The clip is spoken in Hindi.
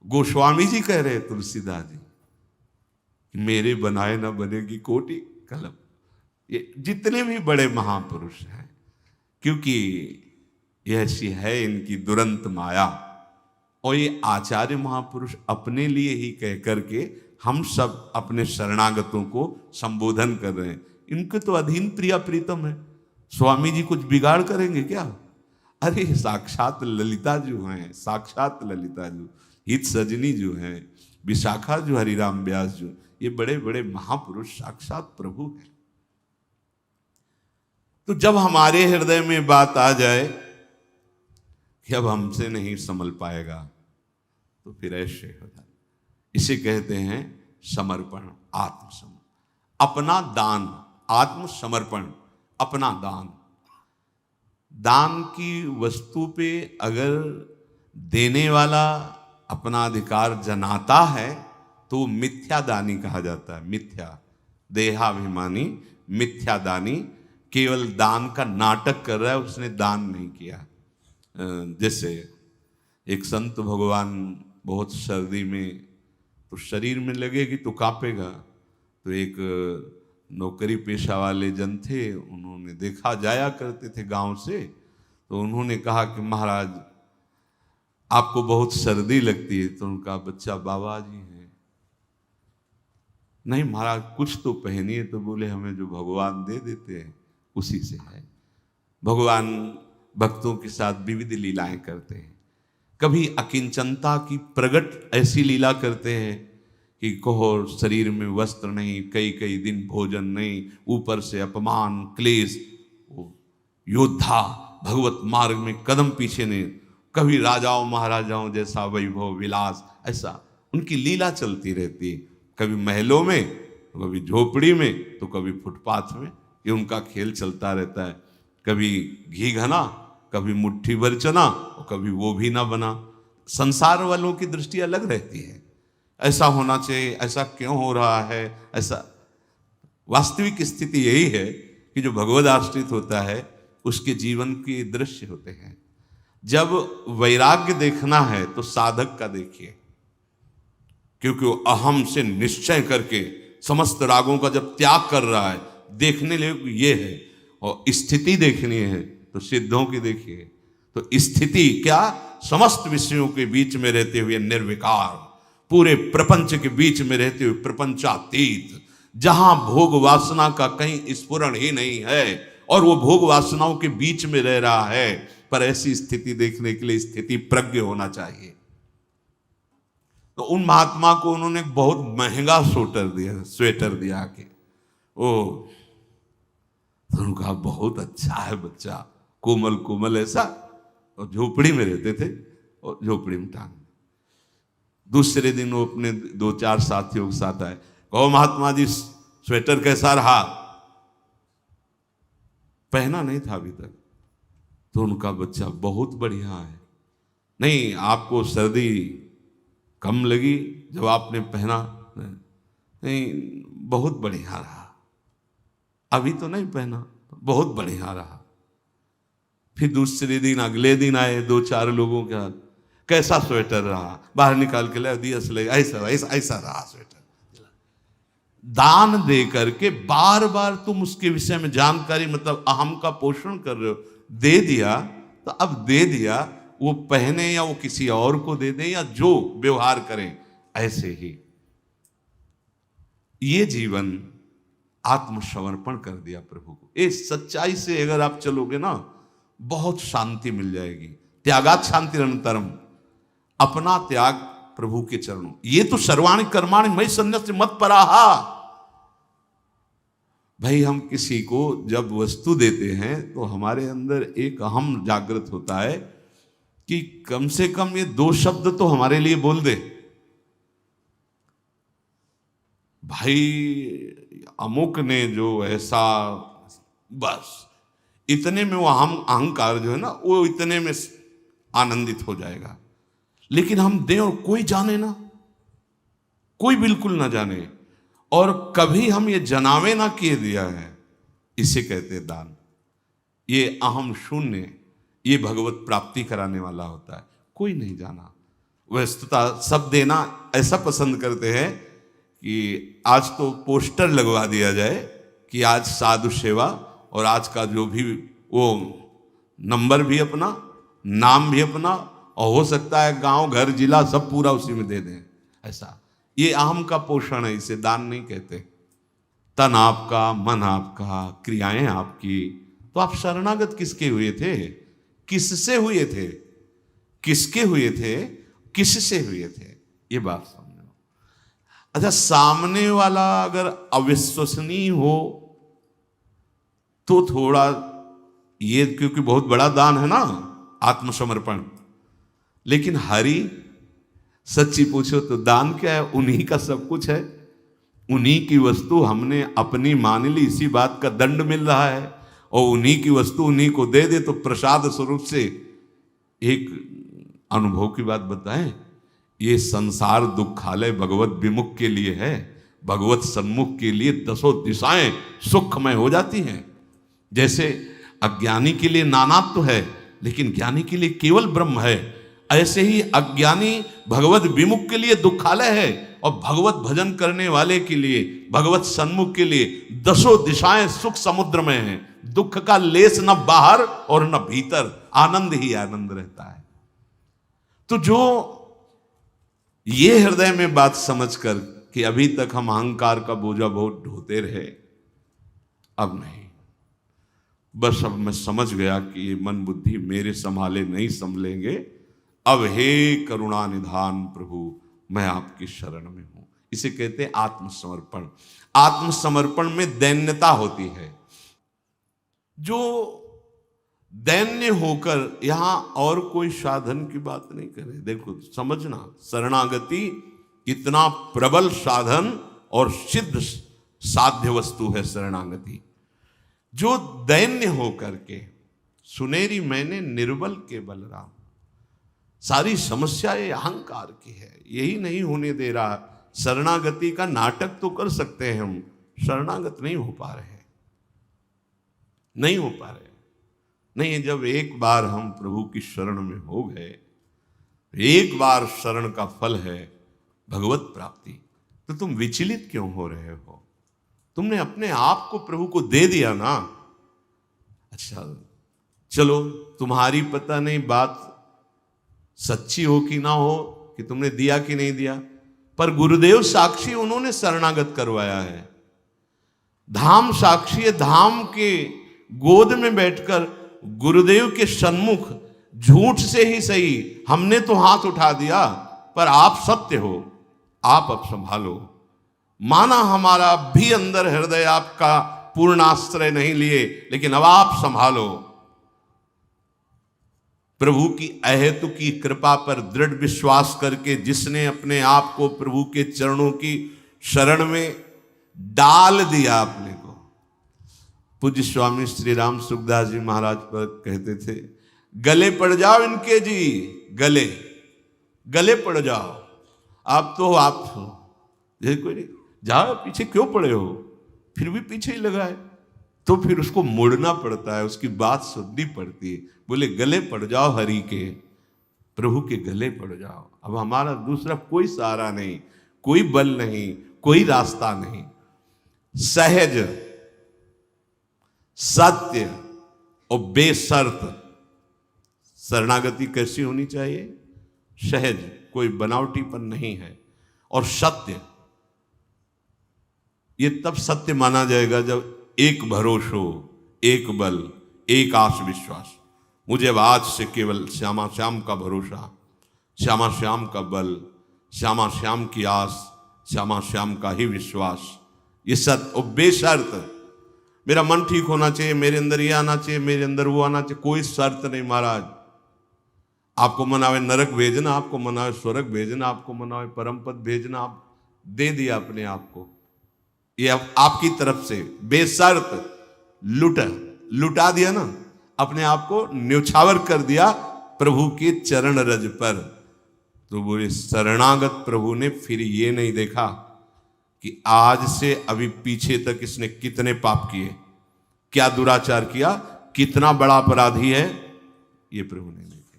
गोस्वामी जी कह रहे तुलसीदास जी, मेरे बनाए न बनेगी कोटि कलम। ये जितने भी बड़े महापुरुष हैं, क्योंकि यह ऐसी है इनकी दुरंत माया। और ये आचार्य महापुरुष अपने लिए ही कह करके हम सब अपने शरणागतों को संबोधन कर रहे हैं। इनके तो अधीन प्रिया प्रीतम है, स्वामी जी कुछ बिगाड़ करेंगे क्या? अरे साक्षात ललिता जो हैं, साक्षात ललिता जो हित सजनी जो हैं, विशाखा जो हरिराम व्यास जो, ये बड़े बड़े महापुरुष साक्षात प्रभु हैं। तो जब हमारे हृदय में बात आ जाए कि अब हमसे नहीं संभल पाएगा, तो फिर ऐसे हो जाए। इसे कहते हैं समर्पण, आत्मसमर्पण, अपना दान, आत्मसमर्पण, अपना दान। दान की वस्तु पे अगर देने वाला अपना अधिकार जनाता है तो मिथ्यादानी कहा जाता है। मिथ्या देहाभिमानी, मिथ्यादानी, केवल दान का नाटक कर रहा है, उसने दान नहीं किया। जैसे एक संत भगवान बहुत सर्दी में तो शरीर में लगेगी तो कांपेगा, तो एक नौकरी पेशा वाले जन थे, उन्होंने देखा, जाया करते थे गांव से, तो उन्होंने कहा कि महाराज आपको बहुत सर्दी लगती है। तो उनका बच्चा बाबा जी हैं, नहीं महाराज कुछ तो पहनिए। तो बोले हमें जो भगवान दे देते हैं उसी से है। भगवान भक्तों के साथ विविध लीलाएं करते हैं। कभी अकिंचनता की प्रगट ऐसी लीला करते हैं कि कहो शरीर में वस्त्र नहीं, कई कई दिन भोजन नहीं, ऊपर से अपमान क्लेश, योद्धा भगवत मार्ग में कदम पीछे नहीं। कभी राजाओं महाराजाओं जैसा वैभव विलास, ऐसा उनकी लीला चलती रहती है। कभी महलों में, तो कभी झोपड़ी में, तो कभी फुटपाथ में, ये उनका खेल चलता रहता है। कभी घी घना, कभी मुट्ठी भर चना, और कभी वो भी ना बना। संसार वालों की दृष्टि अलग रहती है, ऐसा होना चाहिए, ऐसा क्यों हो रहा है, ऐसा। वास्तविक स्थिति यही है कि जो भगवद आश्रित होता है उसके जीवन के दृश्य होते हैं। जब वैराग्य देखना है तो साधक का देखिए, क्योंकि वो अहम से निश्चय करके समस्त रागों का जब त्याग कर रहा है, देखने लिए ये है। और स्थिति देखनी है तो सिद्धों की देखिए। तो स्थिति क्या, समस्त विषयों के बीच में रहते हुए निर्विकार, पूरे प्रपंच के बीच में रहते हुए प्रपंचातीत, जहां भोग वासना का कहीं स्फुरण ही नहीं है और वो भोग वासनाओं के बीच में रह रहा है। पर ऐसी स्थिति देखने के लिए स्थिति प्रज्ञ होना चाहिए। तो उन महात्मा को उन्होंने बहुत महंगा स्वेटर दिया कि ओ, तो उनका बहुत अच्छा है बच्चा, कोमल कोमल ऐसा। और झोपड़ी में रहते थे और झोपड़ी में टांग। दूसरे दिन वो अपने 2-4 साथियों के साथ आए, कहो महात्मा जी स्वेटर कैसा रहा? पहना नहीं था अभी तक। तो उनका बच्चा बहुत बढ़िया है। नहीं आपको सर्दी कम लगी जब आपने पहना? नहीं बहुत बढ़िया रहा। अभी तो नहीं पहना, बहुत बढ़िया रहा। फिर दूसरे दिन अगले दिन आए 2-4 लोगों के हाथ, कैसा स्वेटर रहा? बाहर निकाल के ले दिया, ऐसा रहा स्वेटर। दान दे करके बार बार तुम उसके विषय में जानकारी, मतलब अहम का पोषण कर रहे हो। दे दिया तो अब दे दिया, वो पहने या वो किसी और को दे दे या जो व्यवहार करें, ऐसे ही ये जीवन आत्मसमर्पण कर दिया प्रभु को। इस सच्चाई से अगर आप चलोगे ना, बहुत शांति मिल जाएगी। त्यागात शांति अनंतरम, अपना त्याग प्रभु के चरणों। ये तो सर्वाणि कर्माणि मयि सन्न्यस्य मत्पराः। भाई हम किसी को जब वस्तु देते हैं तो हमारे अंदर एक अहम जागृत होता है कि कम से कम ये 2 शब्द तो हमारे लिए बोल दे। भाई अमुक ने जो ऐसा, बस इतने में वो अहंकार जो है ना, वो इतने में आनंदित हो जाएगा। लेकिन हम दें और कोई जाने ना, कोई बिल्कुल ना जाने, और कभी हम ये जनावे ना किए दिया है, इसे कहते हैं दान। ये अहम शून्य, ये भगवत प्राप्ति कराने वाला होता है। कोई नहीं जाना, वस्तुतः सब देना ऐसा पसंद करते हैं कि आज तो पोस्टर लगवा दिया जाए कि आज साधु सेवा, और आज का जो भी वो नंबर भी अपना, नाम भी अपना, और हो सकता है गांव घर जिला सब पूरा उसी में दे दें। ऐसा ये अहम का पोषण है, इसे दान नहीं कहते। तन आपका, मन आपका, क्रियाएं आपकी, तो आप शरणागत किसके हुए थे? किससे हुए थे? किसके हुए थे? किससे हुए थे? ये बात समझो। अच्छा, सामने वाला अगर अविश्वसनीय हो तो थोड़ा ये, क्योंकि बहुत बड़ा दान है ना आत्मसमर्पण, लेकिन हरि सच्ची पूछो तो दान क्या है? उन्हीं का सब कुछ है, उन्हीं की वस्तु हमने अपनी मान ली, इसी बात का दंड मिल रहा है, और उन्हीं की वस्तु उन्हीं को दे दे तो प्रसाद स्वरूप से। एक अनुभव की बात बताएं, ये संसार दुखालय भगवत विमुख के लिए है, भगवत सन्मुख के लिए दसों दिशाएं सुखमय हो जाती हैं। जैसे अज्ञानी के लिए नानात्व है, लेकिन ज्ञानी के लिए केवल ब्रह्म है, ऐसे ही अज्ञानी भगवत विमुख के लिए दुखालय है, और भगवत भजन करने वाले के लिए, भगवत सन्मुख के लिए दसों दिशाएं सुख समुद्र में हैं। दुख का लेस न बाहर और न भीतर, आनंद ही आनंद रहता है। तो जो ये हृदय में बात समझकर कि अभी तक हम अहंकार का बोझा बहुत ढोते रहे, अब नहीं, बस अब मैं समझ गया कि ये मन बुद्धि मेरे संभाले नहीं संभलेंगे, अब हे करुणा निधान प्रभु मैं आपकी शरण में हूं। इसे कहते हैं आत्मसमर्पण। आत्मसमर्पण में दैन्यता होती है। जो दैन्य होकर, यहां और कोई साधन की बात नहीं करे, देखो समझना, शरणागति इतना प्रबल साधन और सिद्ध साध्य वस्तु है शरणागति। जो दैन्य होकर के, सुनेरी मैंने निर्बल के बलराम, सारी समस्या ये अहंकार की है, यही नहीं होने दे रहा। शरणागति का नाटक तो कर सकते हैं हम, शरणागत नहीं हो पा रहे, नहीं हो पा रहे। नहीं, जब एक बार हम प्रभु की शरण में हो गए, एक बार शरण का फल है भगवत प्राप्ति, तो तुम विचलित क्यों हो रहे हो? तुमने अपने आप को प्रभु को दे दिया ना। अच्छा चलो, तुम्हारी पता नहीं बात सच्ची हो कि ना हो, कि तुमने दिया कि नहीं दिया, पर गुरुदेव साक्षी, उन्होंने शरणागत करवाया है। धाम साक्षी है, धाम के गोद में बैठकर गुरुदेव के सन्मुख झूठ से ही सही हमने तो हाथ उठा दिया, पर आप सत्य हो, आप अब संभालो। माना हमारा भी अंदर हृदय आपका पूर्ण आश्रय नहीं लिए, लेकिन अब आप संभालो। प्रभु की अहेतु की कृपा पर दृढ़ विश्वास करके जिसने अपने आप को प्रभु के चरणों की शरण में डाल दिया अपने को। पूज्य स्वामी श्री राम सुखदास जी महाराज पर कहते थे, गले पड़ जाओ इनके जी, गले गले पड़ जाओ। आप जैसे कोई नहीं, जाओ पीछे क्यों पड़े हो, फिर भी पीछे ही लगाए, तो फिर उसको मुड़ना पड़ता है, उसकी बात सुननी पड़ती है। बोले गले पड़ जाओ हरि के, प्रभु के गले पड़ जाओ। अब हमारा दूसरा कोई सहारा नहीं, कोई बल नहीं, कोई रास्ता नहीं। सहज, सत्य और बेशर्त शरणागति कैसी होनी चाहिए? सहज, कोई बनावटीपन नहीं है, और सत्य। ये तब सत्य माना जाएगा जब एक भरोसा हो, एक बल, एक आस विश्वास। मुझे अब आज से केवल श्यामा श्याम का भरोसा, श्यामा श्याम का बल, श्यामा श्याम की आस, श्यामा श्याम का ही विश्वास, ये सत्य और बेशर्त। मेरा मन ठीक होना चाहिए, मेरे अंदर ये आना चाहिए, मेरे अंदर वो आना चाहिए, कोई शर्त नहीं महाराज। आपको मनावे नरक भेजना, आपको मनावे स्वर्ग भेजना, आपको मनावे परम पद भेजना, आप दे दिया अपने आप को, ये आपकी तरफ से बेशर्त लुटा दिया ना, अपने आप को न्यौछावर कर दिया प्रभु के चरण रज पर। तो बोले शरणागत प्रभु ने फिर ये नहीं देखा कि आज से अभी पीछे तक इसने कितने पाप किए, क्या दुराचार किया, कितना बड़ा अपराधी है, ये प्रभु ने